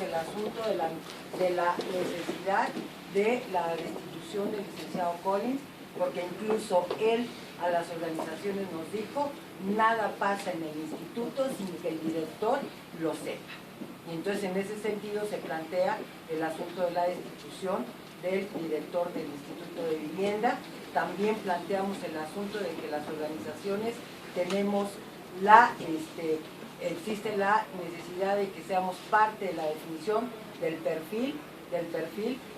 el asunto de la necesidad de la destitución del licenciado Collins, porque incluso él a las organizaciones nos dijo, nada pasa en el instituto sin que el director lo sepa. Y entonces en ese sentido se plantea el asunto de la destitución del director del Instituto de Vivienda. También planteamos el asunto de que las organizaciones tenemos existe la necesidad de que seamos parte de la definición del perfil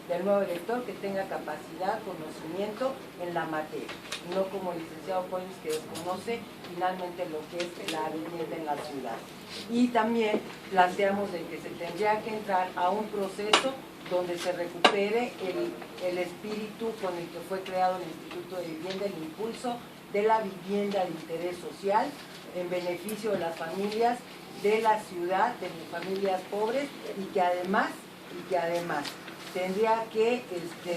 del nuevo director, que tenga capacidad, conocimiento en la materia, no como el licenciado Collins, que desconoce finalmente lo que es la vivienda en la ciudad. Y también planteamos de que se tendría que entrar a un proceso donde se recupere el espíritu con el que fue creado el Instituto de Vivienda, el impulso de la vivienda de interés social en beneficio de las familias de la ciudad, de las familias pobres, y que además tendría que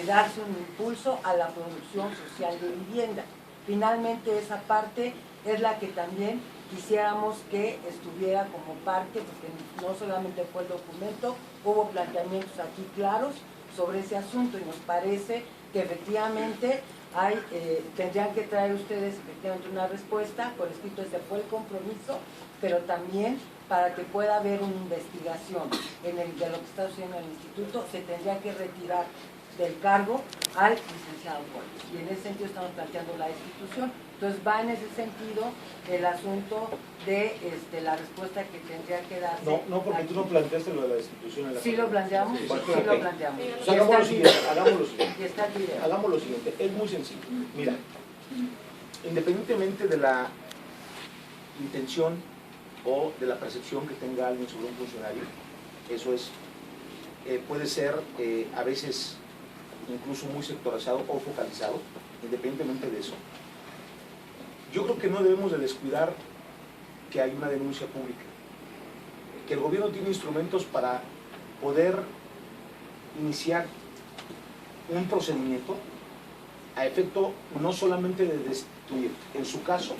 darse un impulso a la producción social de vivienda. Finalmente esa parte es la que también quisiéramos que estuviera como parte, porque no solamente fue el documento, hubo planteamientos aquí claros sobre ese asunto, y nos parece que efectivamente tendrían que traer ustedes efectivamente una respuesta por escrito. Ese fue el compromiso, pero también para que pueda haber una investigación de lo que está sucediendo en el instituto, se tendría que retirar del cargo al licenciado Collins, y en ese sentido estamos planteando la destitución. Entonces va en ese sentido el asunto de la respuesta que tendría que darse. No, porque aquí tú no planteaste lo de la destitución en la Sí lo planteamos, sí, okay. Lo planteamos. Pues hagamos lo siguiente, es muy sencillo. Mira, independientemente de la intención o de la percepción que tenga alguien sobre un funcionario, eso es, puede ser a veces incluso muy sectorizado o focalizado. Independientemente de eso, yo creo que no debemos de descuidar que hay una denuncia pública, que el gobierno tiene instrumentos para poder iniciar un procedimiento a efecto no solamente de destituir, en su caso,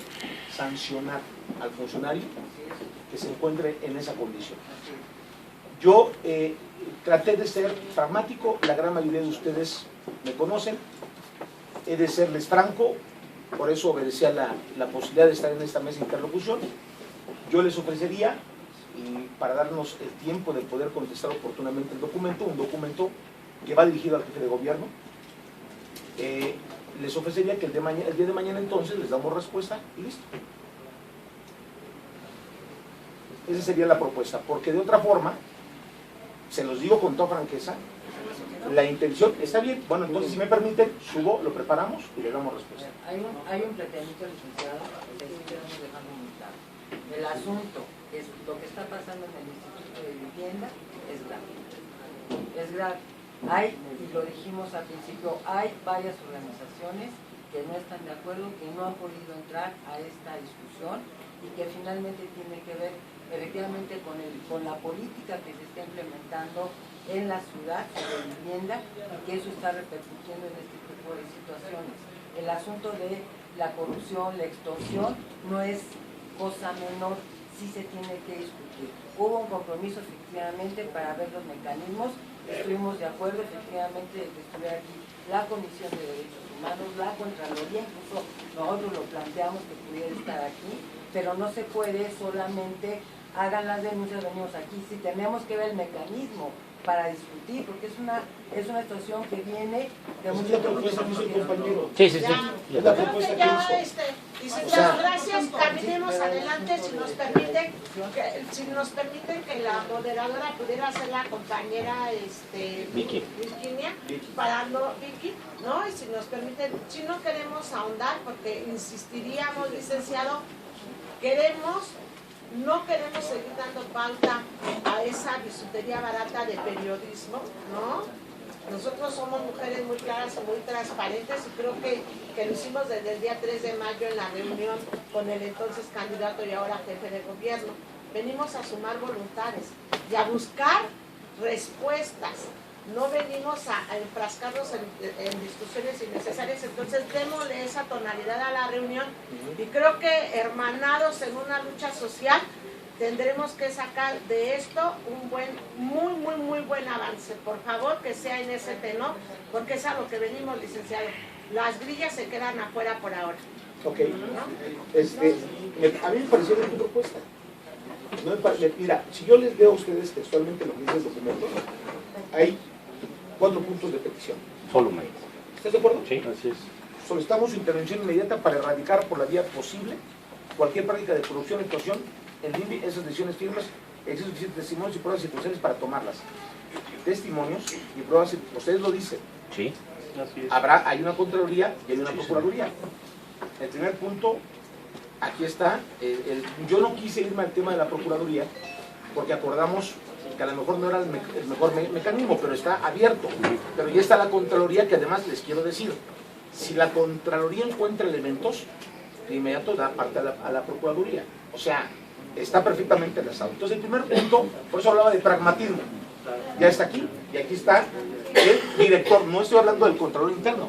sancionar al funcionario que se encuentre en esa condición. Yo traté de ser pragmático, la gran mayoría de ustedes me conocen, he de serles franco, por eso obedecía la posibilidad de estar en esta mesa de interlocución. Yo les ofrecería, y para darnos el tiempo de poder contestar oportunamente el documento, un documento que va dirigido al jefe de gobierno, les ofrecería que el día de mañana entonces les damos respuesta y listo. Esa sería la propuesta, porque de otra forma, se los digo con toda franqueza, la intención, está bien, bueno, entonces si me permiten, subo, lo preparamos y le damos respuesta. Hay un planteamiento, licenciado, que debemos dejarlo muy claro. El asunto, lo que está pasando en el Instituto de Vivienda, es grave. Es grave. Y lo dijimos al principio, hay varias organizaciones que no están de acuerdo, que no han podido entrar a esta discusión, y que finalmente tiene que ver efectivamente con la política que se está implementando en la ciudad sobre vivienda, y que eso está repercutiendo en este tipo de situaciones. El asunto de la corrupción, la extorsión, no es cosa menor, sí se tiene que discutir. Hubo un compromiso efectivamente para ver los mecanismos, estuvimos de acuerdo efectivamente de que estuviera aquí la Comisión de Derechos Humanos, la Contraloría, incluso nosotros lo planteamos que pudiera estar aquí, pero no se puede solamente hagan las denuncias, venimos aquí, sí tenemos que ver el mecanismo para discutir, porque es una situación que viene de mucho compañero. Sí. Es la propuesta que hizo. Licenciado, gracias, caminemos adelante. Si nos permiten que la moderadora pudiera ser la compañera Virginia, Vicky, ¿no? Y si nos permiten, si no queremos ahondar, porque insistiríamos, licenciado, no queremos seguir dando pauta a esa bisutería barata de periodismo, ¿no? Nosotros somos mujeres muy claras y muy transparentes, y creo que lo hicimos desde el día 3 de mayo en la reunión con el entonces candidato y ahora jefe de gobierno. Venimos a sumar voluntades y a buscar respuestas. No venimos a enfrascarnos en discusiones innecesarias. Entonces démosle esa tonalidad a la reunión, y creo que hermanados en una lucha social tendremos que sacar de esto un buen, muy buen avance. Por favor, que sea en ese tenor, porque es a lo que venimos, licenciado. Las grillas se quedan afuera por ahora. Ok. A mí me pareció una buena propuesta. No mira, si yo les leo a ustedes textualmente lo que dice el documento, hay 4 puntos de petición. Solo, maestro. ¿Estás de acuerdo? Sí, así es. Solicitamos su intervención inmediata para erradicar por la vía posible cualquier práctica de corrupción, actuación en el INVI, esas decisiones firmes, existen suficientes testimonios y pruebas circunstanciales para tomarlas. Testimonios y pruebas, ustedes lo dicen. Sí, así es. Hay una Contraloría y hay una Procuraduría. El primer punto, aquí está, yo no quise irme al tema de la Procuraduría porque acordamos que a lo mejor no era el mejor mecanismo, pero está abierto. Pero ya está la Contraloría, que además les quiero decir, si la Contraloría encuentra elementos, de inmediato da parte a la Procuraduría. O sea, está perfectamente enlazado. Entonces el primer punto, por eso hablaba de pragmatismo, ya está aquí, y aquí está el director, no estoy hablando del Contralor interno,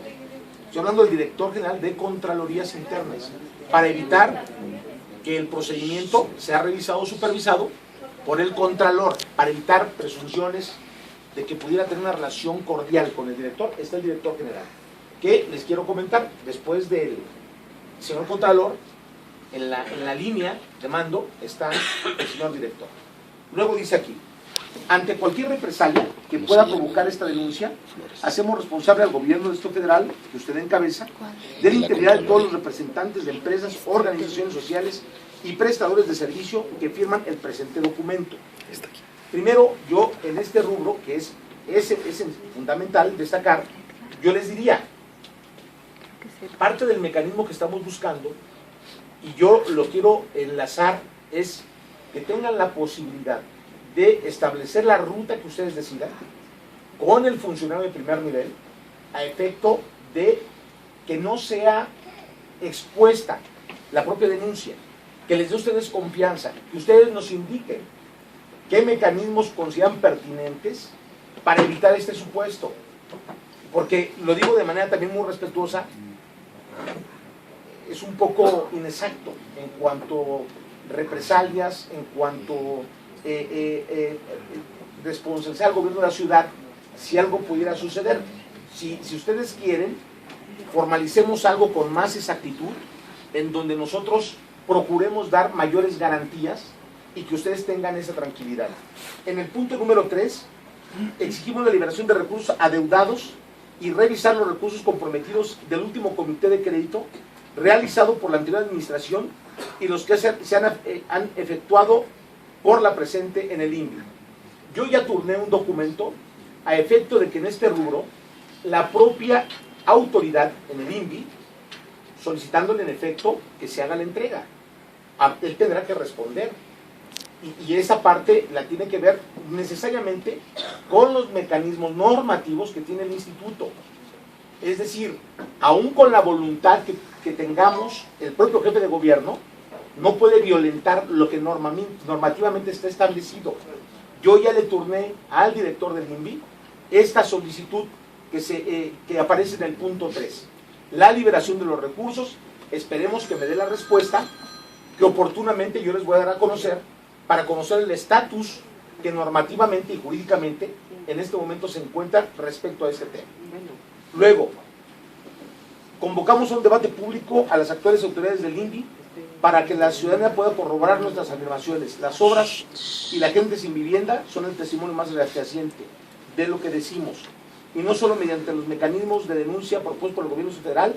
estoy hablando del director general de Contralorías internas, para evitar que el procedimiento sea revisado o supervisado por el Contralor, para evitar presunciones de que pudiera tener una relación cordial con el director. Está el director general, que les quiero comentar, después del señor Contralor, en la línea de mando está el señor director. Luego dice aquí: ante cualquier represalia que pueda provocar esta denuncia, hacemos responsable al gobierno del Estado federal, que usted encabeza, de la integridad de todos los representantes de empresas, organizaciones sociales y prestadores de servicio que firman el presente documento. Primero, yo en este rubro, que es fundamental destacar, yo les diría, parte del mecanismo que estamos buscando, y yo lo quiero enlazar, es que tengan la posibilidad de establecer la ruta que ustedes decidan con el funcionario de primer nivel, a efecto de que no sea expuesta la propia denuncia, que les dé a ustedes confianza, que ustedes nos indiquen qué mecanismos consideran pertinentes para evitar este supuesto. Porque lo digo de manera también muy respetuosa, es un poco inexacto en cuanto represalias, en cuanto responsabilizar al gobierno de la ciudad si algo pudiera suceder. Si ustedes quieren, formalicemos algo con más exactitud, en donde nosotros procuremos dar mayores garantías y que ustedes tengan esa tranquilidad. En el punto número 3, exigimos la liberación de recursos adeudados y revisar los recursos comprometidos del último comité de crédito realizado por la anterior administración y los que han efectuado por la presente en el INVI. Yo ya turné un documento a efecto de que en este rubro la propia autoridad en el INVI, solicitándole en efecto que se haga la entrega, él tendrá que responder, y esa parte la tiene que ver necesariamente con los mecanismos normativos que tiene el instituto. Es decir, aún con la voluntad que tengamos, el propio jefe de gobierno no puede violentar lo que normativamente está establecido. Yo ya le turné al director del INVI esta solicitud que aparece en el punto 3, la liberación de los recursos. Esperemos que me dé la respuesta que oportunamente yo les voy a dar a conocer, para conocer el estatus que normativamente y jurídicamente en este momento se encuentra respecto a este tema. Luego, convocamos a un debate público a las actuales autoridades del INVI para que la ciudadanía pueda corroborar nuestras afirmaciones. Las obras y la gente sin vivienda son el testimonio más fehaciente de lo que decimos, y no solo mediante los mecanismos de denuncia propuestos por el gobierno federal,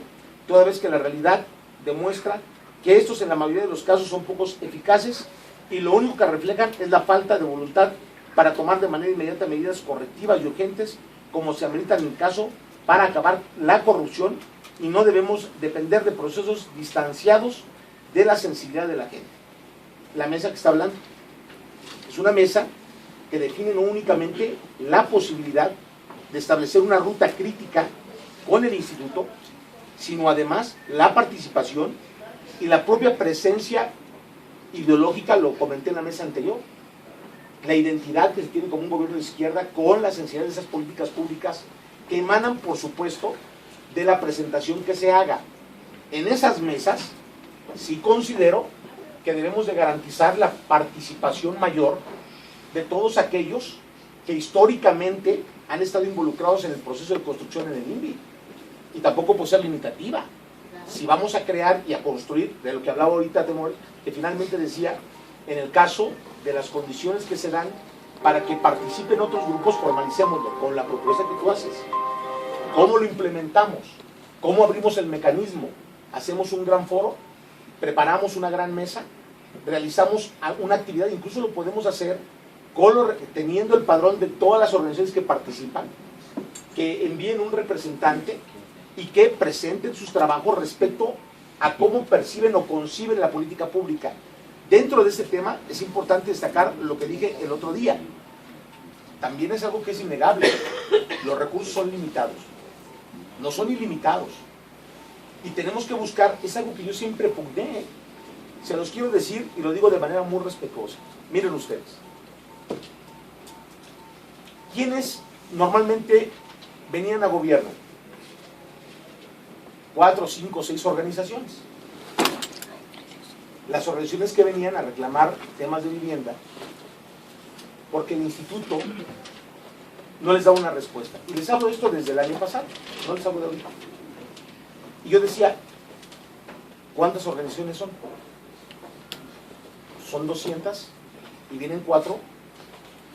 toda vez que la realidad demuestra que estos en la mayoría de los casos son pocos eficaces y lo único que reflejan es la falta de voluntad para tomar de manera inmediata medidas correctivas y urgentes como se ameritan en el caso para acabar la corrupción, y no debemos depender de procesos distanciados de la sensibilidad de la gente. La mesa que está hablando es una mesa que define no únicamente la posibilidad de establecer una ruta crítica con el instituto, sino además la participación y la propia presencia ideológica, lo comenté en la mesa anterior, la identidad que se tiene como un gobierno de izquierda con la sensibilidad de esas políticas públicas que emanan, por supuesto, de la presentación que se haga. En esas mesas sí considero que debemos de garantizar la participación mayor de todos aquellos que históricamente han estado involucrados en el proceso de construcción en el INVI. Y tampoco puede ser limitativa. Si vamos a crear y a construir, de lo que hablaba ahorita Temor, que finalmente decía, en el caso de las condiciones que se dan para que participen otros grupos, formalicémoslo con la propuesta que tú haces. ¿Cómo lo implementamos? ¿Cómo abrimos el mecanismo? ¿Hacemos un gran foro? ¿Preparamos una gran mesa? ¿Realizamos una actividad? Incluso lo podemos hacer teniendo el padrón de todas las organizaciones que participan, que envíen un representante y que presenten sus trabajos respecto a cómo perciben o conciben la política pública. Dentro de este tema es importante destacar lo que dije el otro día. También es algo que es innegable. Los recursos son limitados. No son ilimitados. Y tenemos que buscar, es algo que yo siempre pugné, se los quiero decir y lo digo de manera muy respetuosa. Miren ustedes. ¿Quiénes normalmente venían a gobierno? 4, 5, 6 organizaciones. Las organizaciones que venían a reclamar temas de vivienda, porque el instituto no les da una respuesta. Y les hablo de esto desde el año pasado, no les hablo de ahorita. Y yo decía, ¿cuántas organizaciones son? Son 200 y vienen 4.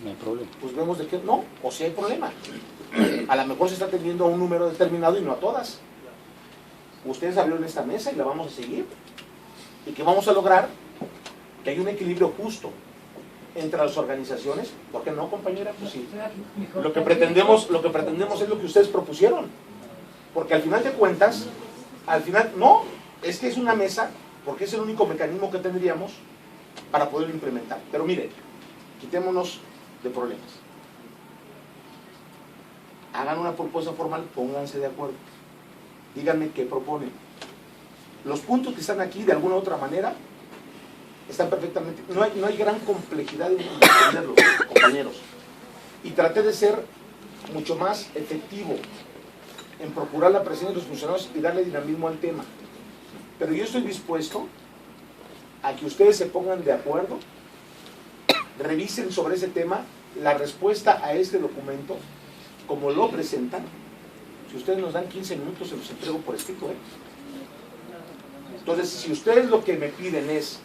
No hay problema. Pues vemos de qué, no, o si hay problema. A lo mejor se está atendiendo a un número determinado y no a todas. Ustedes abrieron esta mesa y la vamos a seguir. Y que vamos a lograr que haya un equilibrio justo entre las organizaciones. ¿Por qué no, compañera? Pues sí. Lo que pretendemos es lo que ustedes propusieron. Porque al final de cuentas, no, es que es una mesa, porque es el único mecanismo que tendríamos para poderlo implementar. Pero mire, quitémonos de problemas. Hagan una propuesta formal, pónganse de acuerdo. Díganme qué proponen. Los puntos que están aquí, de alguna u otra manera, están perfectamente... No hay gran complejidad en entenderlos, compañeros. Y traté de ser mucho más efectivo en procurar la presencia de los funcionarios y darle dinamismo al tema. Pero yo estoy dispuesto a que ustedes se pongan de acuerdo, revisen sobre ese tema la respuesta a este documento, como lo presentan. Si ustedes nos dan 15 minutos, se los entrego por escrito, Entonces, si ustedes lo que me piden es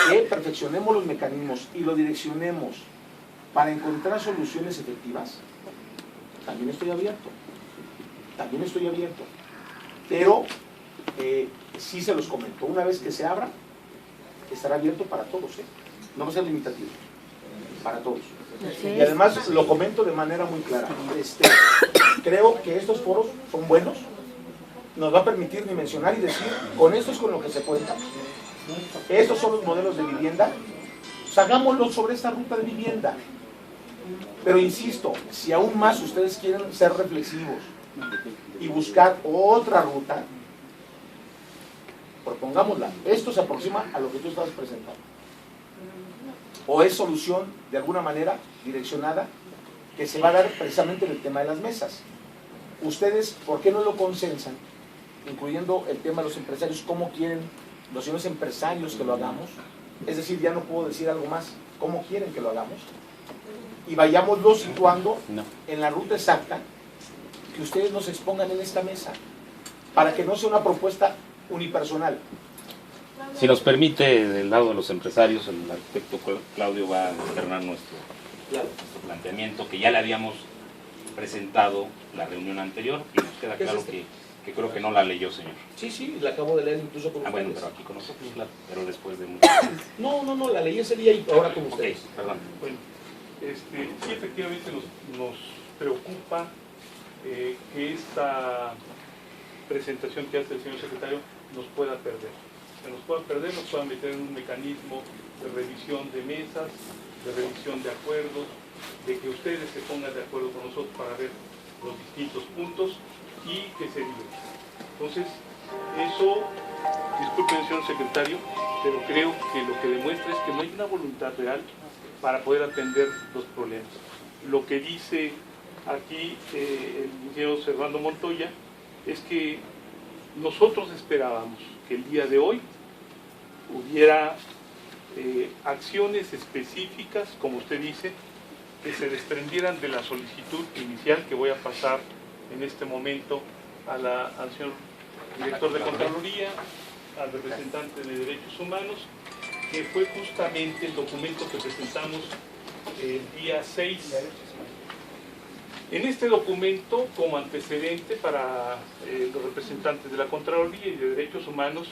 que perfeccionemos los mecanismos y lo direccionemos para encontrar soluciones efectivas, también estoy abierto. Pero sí se los comento, una vez que se abra, estará abierto para todos, no va a ser limitativo, para todos. Y además lo comento de manera muy clara. Creo que estos foros son buenos, nos va a permitir dimensionar y decir, con esto es con lo que se cuenta. Estos son los modelos de vivienda, pues hagámoslo sobre esta ruta de vivienda. Pero insisto, si aún más ustedes quieren ser reflexivos y buscar otra ruta, propongámosla. Esto se aproxima a lo que tú estabas presentando. O es solución de alguna manera direccionada que se va a dar precisamente en el tema de las mesas. Ustedes, ¿por qué no lo consensan? Incluyendo el tema de los empresarios, ¿cómo quieren los señores empresarios que lo hagamos? Es decir, ya no puedo decir algo más, ¿cómo quieren que lo hagamos? Y vayámoslo situando en la ruta exacta que ustedes nos expongan en esta mesa, para que no sea una propuesta unipersonal. Si nos permite, del lado de los empresarios, el arquitecto Claudio va a externar nuestro planteamiento, que ya le habíamos presentado la reunión anterior, y nos queda claro que creo que no la leyó, señor. Sí, la acabo de leer incluso con ustedes. Bueno, pero aquí con nosotros, claro, pero después de mucho tiempo. No, la leí ese día y ahora con ustedes. Okay, perdón. Bueno, sí, efectivamente nos preocupa que esta presentación que hace el señor secretario nos pueda perder. Nos pueda meter en un mecanismo de revisión de mesas, de revisión de acuerdos, de que ustedes se pongan de acuerdo con nosotros para ver los distintos puntos y que se diviertan. Entonces, eso, disculpen, señor secretario, pero creo que lo que demuestra es que no hay una voluntad real para poder atender los problemas. Lo que dice aquí el ingeniero Servando Montoya es que nosotros esperábamos que el día de hoy hubiera acciones específicas, como usted dice, que se desprendieran de la solicitud inicial que voy a pasar en este momento al señor director de Contraloría, al representante de Derechos Humanos, que fue justamente el documento que presentamos el día 6. En este documento, como antecedente para los representantes de la Contraloría y de Derechos Humanos,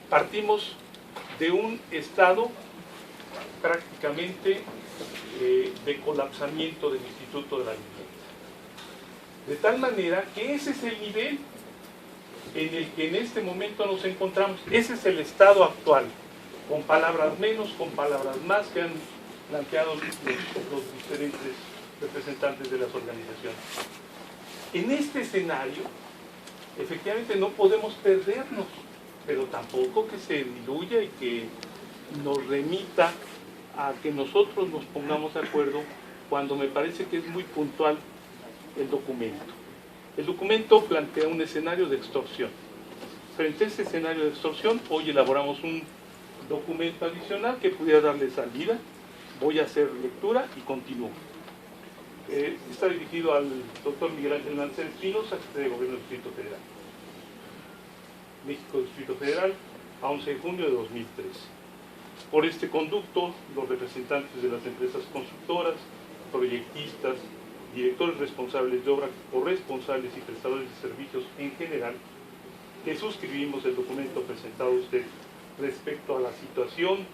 partimos de un estado prácticamente de colapsamiento del Instituto de la Vivienda. De tal manera que ese es el nivel en el que en este momento nos encontramos. Ese es el estado actual, con palabras menos, con palabras más que han planteado los diferentes representantes de las organizaciones. En este escenario, efectivamente no podemos perdernos, pero tampoco que se diluya y que nos remita a que nosotros nos pongamos de acuerdo cuando me parece que es muy puntual el documento. El documento plantea un escenario de extorsión. Frente a ese escenario de extorsión, hoy elaboramos un documento adicional que pudiera darle salida. Voy a hacer lectura y continúo. Está dirigido al doctor Miguel Ángel Mancera Espinosa, secretario de Gobierno del Distrito Federal. México, Distrito Federal, a 11 de junio de 2013. Por este conducto, los representantes de las empresas constructoras, proyectistas, directores responsables de obra, corresponsables y prestadores de servicios en general, que suscribimos el documento presentado a usted respecto a la situación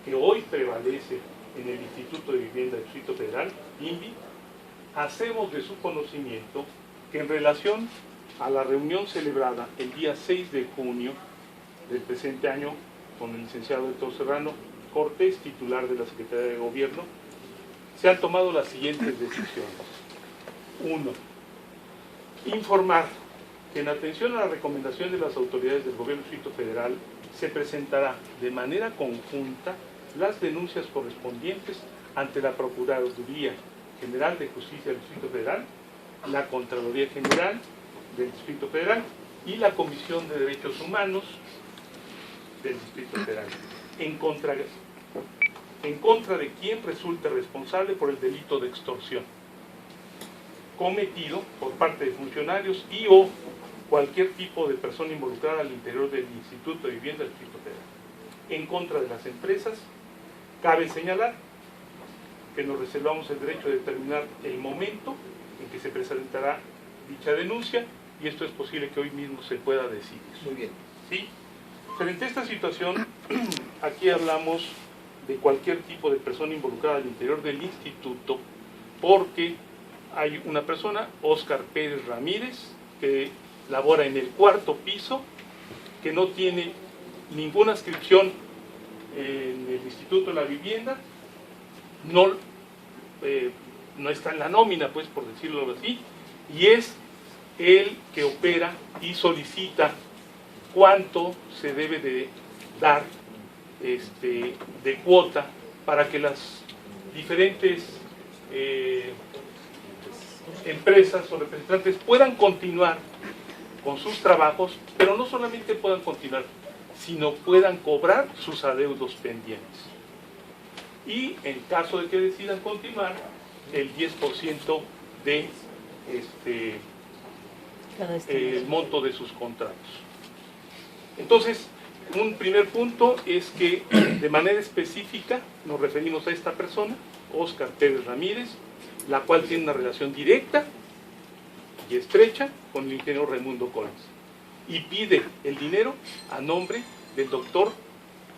que hoy prevalece en el Instituto de Vivienda del Distrito Federal, INVI, hacemos de su conocimiento que en relación a la reunión celebrada el día 6 de junio del presente año con el licenciado Héctor Serrano Cortés, titular de la Secretaría de Gobierno, se han tomado las siguientes decisiones. 1. Informar que en atención a la recomendación de las autoridades del Gobierno del Distrito Federal se presentará de manera conjunta las denuncias correspondientes ante la Procuraduría General de Justicia del Distrito Federal, la Contraloría General del Distrito Federal y la Comisión de Derechos Humanos del Distrito Federal, en contra de quien resulte responsable por el delito de extorsión cometido por parte de funcionarios y o cualquier tipo de persona involucrada al interior del Instituto de Vivienda del Distrito Federal. En contra de las empresas, cabe señalar que nos reservamos el derecho de determinar el momento en que se presentará dicha denuncia y esto es posible que hoy mismo se pueda decidir. Muy bien. ¿Sí? Frente a esta situación, aquí hablamos de cualquier tipo de persona involucrada al interior del instituto, porque hay una persona, Óscar Pérez Ramírez, que labora en el 4º piso, que no tiene ninguna inscripción en el Instituto de la Vivienda, no está en la nómina, pues, por decirlo así, y es el que opera y solicita cuánto se debe de dar de cuota para que las diferentes empresas o representantes puedan continuar con sus trabajos, pero no solamente puedan continuar, sino puedan cobrar sus adeudos pendientes. Y en caso de que decidan continuar, el 10% de el monto de sus contratos. Entonces, un primer punto es que de manera específica nos referimos a esta persona, Óscar Pérez Ramírez, la cual tiene una relación directa y estrecha con el ingeniero Raimundo Collins y pide el dinero a nombre del doctor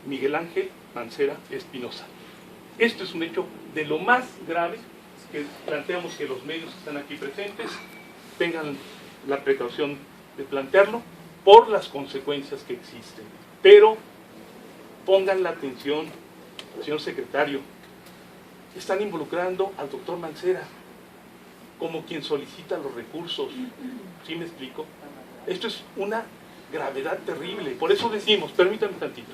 Miguel Ángel Mancera Espinosa. Esto es un hecho de lo más grave que planteamos que los medios que están aquí presentes tengan la precaución de plantearlo por las consecuencias que existen. Pero pongan la atención, señor secretario, están involucrando al doctor Mancera como quien solicita los recursos. ¿Sí me explico? Esto es una gravedad terrible. Por eso decimos, permítanme tantito,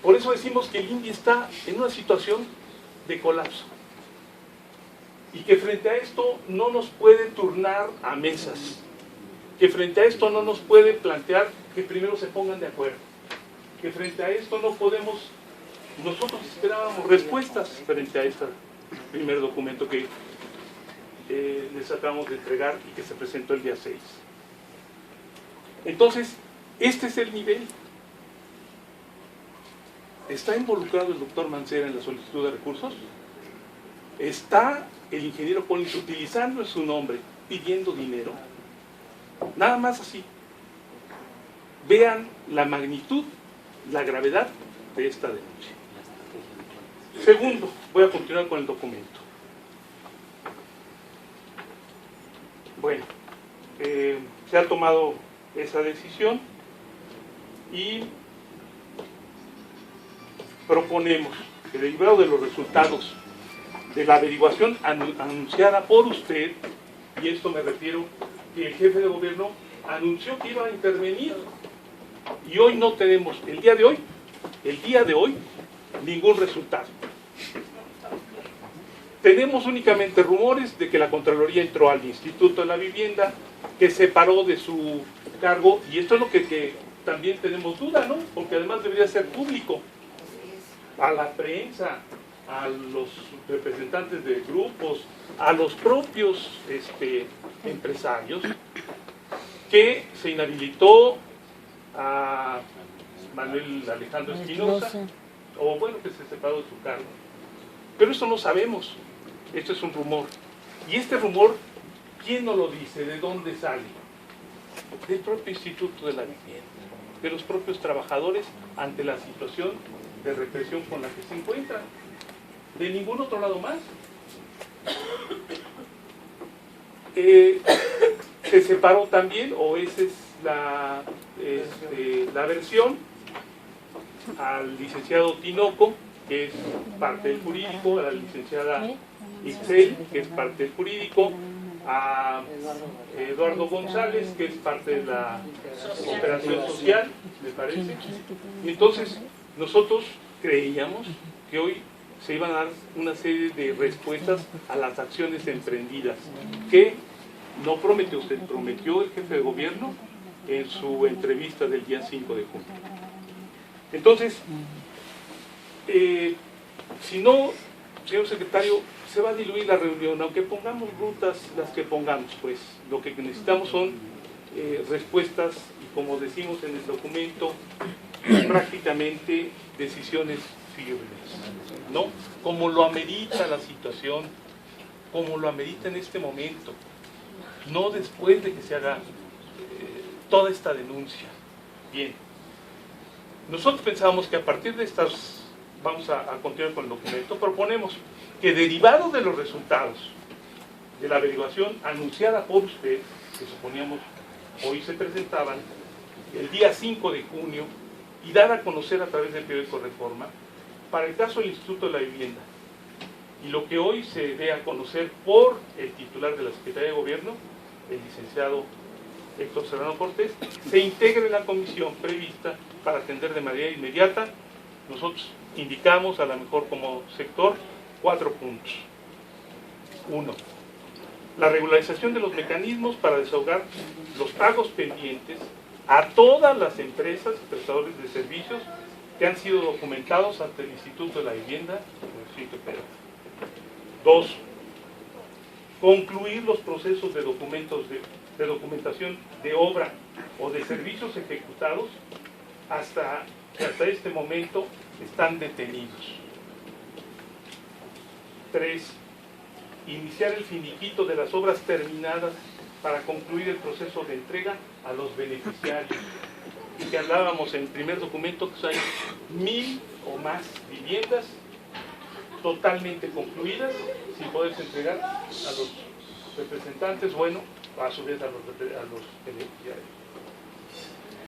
por eso decimos que el INVI está en una situación de colapso y que frente a esto no nos puede turnar a mesas, que frente a esto no nos puede plantear que primero se pongan de acuerdo, que frente a esto no podemos, nosotros esperábamos respuestas frente a esta primer documento que les acabamos de entregar y que se presentó el día 6. Entonces, este es el nivel. ¿Está involucrado el doctor Mancera en la solicitud de recursos? ¿Está el ingeniero Collins utilizando su nombre, pidiendo dinero? Nada más así. Vean la magnitud, la gravedad de esta denuncia. Segundo, voy a continuar con el documento. Bueno, se ha tomado esa decisión y proponemos que, derivado de los resultados de la averiguación anunciada por usted, y esto me refiero que el jefe de gobierno anunció que iba a intervenir, y hoy no tenemos, el día de hoy, ningún resultado. Tenemos únicamente rumores de que la Contraloría entró al Instituto de la Vivienda, que separó de su cargo, y esto es lo que también tenemos duda, ¿no? Porque además debería ser público, a la prensa, a los representantes de grupos, a los propios empresarios, que se inhabilitó a Manuel Alejandro Espinosa, o bueno, que se separó de su cargo. Pero esto no sabemos, esto es un rumor. Y este rumor, ¿quién nos lo dice? ¿De dónde sale? Del propio Instituto de la Vivienda, de los propios trabajadores ante la situación de represión con la que se encuentran. De ningún otro lado más. Se separó también, o esa es la versión, al licenciado Tinoco, que es parte del jurídico, a la licenciada Ixel, que es parte del jurídico, a Eduardo González, que es parte de la operación social, me parece. Y entonces nosotros creíamos que hoy se iban a dar una serie de respuestas a las acciones emprendidas, que no prometió usted, prometió el jefe de gobierno en su entrevista del día 5 de junio. Entonces, si no, señor secretario, se va a diluir la reunión, aunque pongamos rutas, las que pongamos, pues lo que necesitamos son respuestas, y como decimos en el documento, prácticamente decisiones firmes, ¿no? Como lo amerita la situación, como lo amerita en este momento, no después de que se haga toda esta denuncia. Bien, nosotros pensábamos que a partir de estas, vamos a continuar con el documento, proponemos que, derivado de los resultados de la averiguación anunciada por usted, que suponíamos hoy se presentaban, el día 5 de junio, y dar a conocer a través del periódico Reforma, para el caso del Instituto de la Vivienda, y lo que hoy se dé a conocer por el titular de la Secretaría de Gobierno, el licenciado Héctor Serrano Cortés, se integre en la comisión prevista para atender de manera inmediata. Nosotros indicamos, a lo mejor como sector, 4 puntos. 1. La regularización de los mecanismos para desahogar los pagos pendientes a todas las empresas y prestadores de servicios que han sido documentados ante el Instituto de la Vivienda. 2. Concluir los procesos de documentación de obra o de servicios ejecutados que hasta este momento están detenidos. 3. Iniciar el finiquito de las obras terminadas para concluir el proceso de entrega a los beneficiarios. Y que hablábamos en el primer documento que hay 1000 o más viviendas totalmente concluidas sin poderse entregar a los representantes, bueno, a su vez a los beneficiarios.